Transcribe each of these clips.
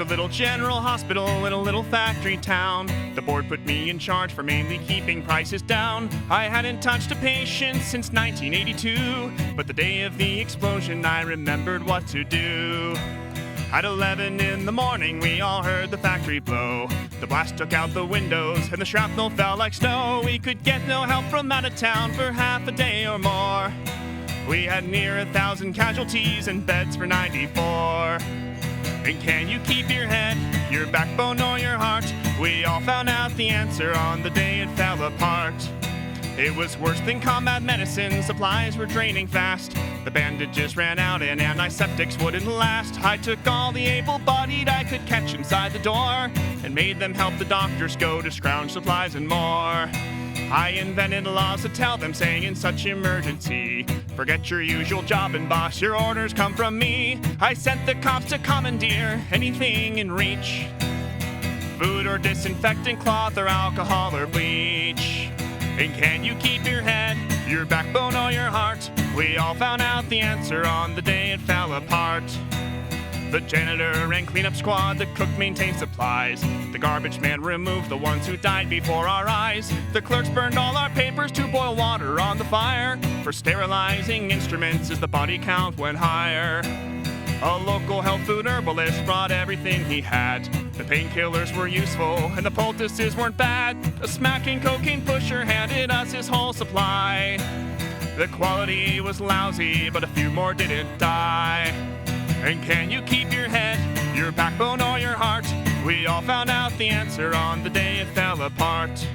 just a little general hospital in a little factory town. The board put me in charge for mainly keeping prices down. I hadn't touched a patient since 1982, but the day of the explosion I remembered what to do. At 11 in the morning, we all heard the factory blow. The blast took out the windows, and the shrapnel fell like snow. We could get no help from out of town for half a day or more. We had near 1,000 casualties and beds for 94. And can you keep your head, your backbone, or your heart? We all found out the answer on the day it fell apart. It was worse than combat medicine, supplies were draining fast. The bandages ran out and antiseptics wouldn't last. I took all the able-bodied I could catch inside the door and made them help the doctors go to scrounge supplies and more. I invented laws to tell them, saying in such emergency, forget your usual job and boss, your orders come from me. I sent the cops to commandeer anything in reach, food or disinfectant, cloth or alcohol or bleach. And can you keep your head, your backbone, or your heart? We all found out the answer on the day it fell apart. The janitor and cleanup squad, the cook maintained supplies. The garbage man removed the ones who died before our eyes. The clerks burned all our papers to boil water on the fire. For sterilizing instruments as the body count went higher. A local health food herbalist brought everything he had. The painkillers were useful and the poultices weren't bad. A smacking cocaine pusher handed us his whole supply. The quality was lousy, but a few more didn't die. And can you keep your head, your backbone, or your heart? We all found out the answer on the day it fell apart.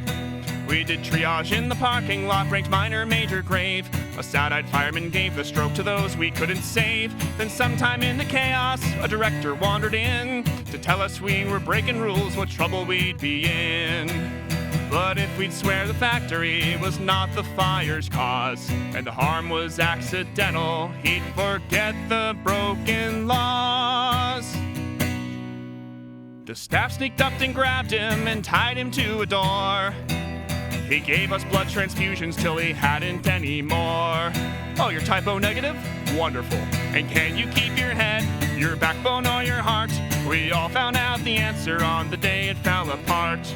We did triage in the parking lot, ranked minor, major, grave. A sad-eyed fireman gave the stroke to those we couldn't save. Then sometime in the chaos, a director wandered in to tell us we were breaking rules, what trouble we'd be in. But if we'd swear the factory was not the fire's cause, and the harm was accidental, he'd forget the broken laws. The staff sneaked up and grabbed him and tied him to a door. He gave us blood transfusions till he hadn't any more. Oh, you're typo negative? Wonderful. And can you keep your head, your backbone, or your heart? We all found out the answer on the day it fell apart.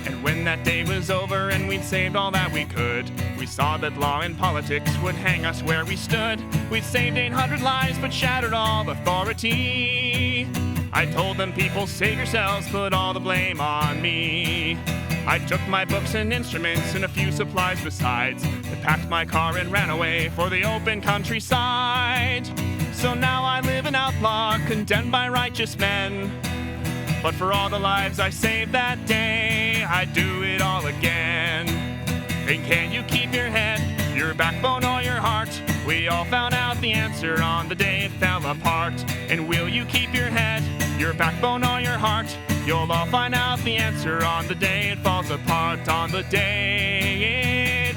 And when that day was over and we'd saved all that we could, we saw that law and politics would hang us where we stood. We'd saved 800 lives but shattered all authority. I told them, people, save yourselves, put all the blame on me. I took my books and instruments and a few supplies besides, and packed my car and ran away for the open countryside. So now I live an outlaw, condemned by righteous men. But for all the lives I saved that day, I'd do it all again. And can you keep your head, your backbone, or your heart? We all found out the answer on the day it fell apart. And will you keep your head, your backbone, or your heart? You'll all find out the answer on the day it falls apart, on the day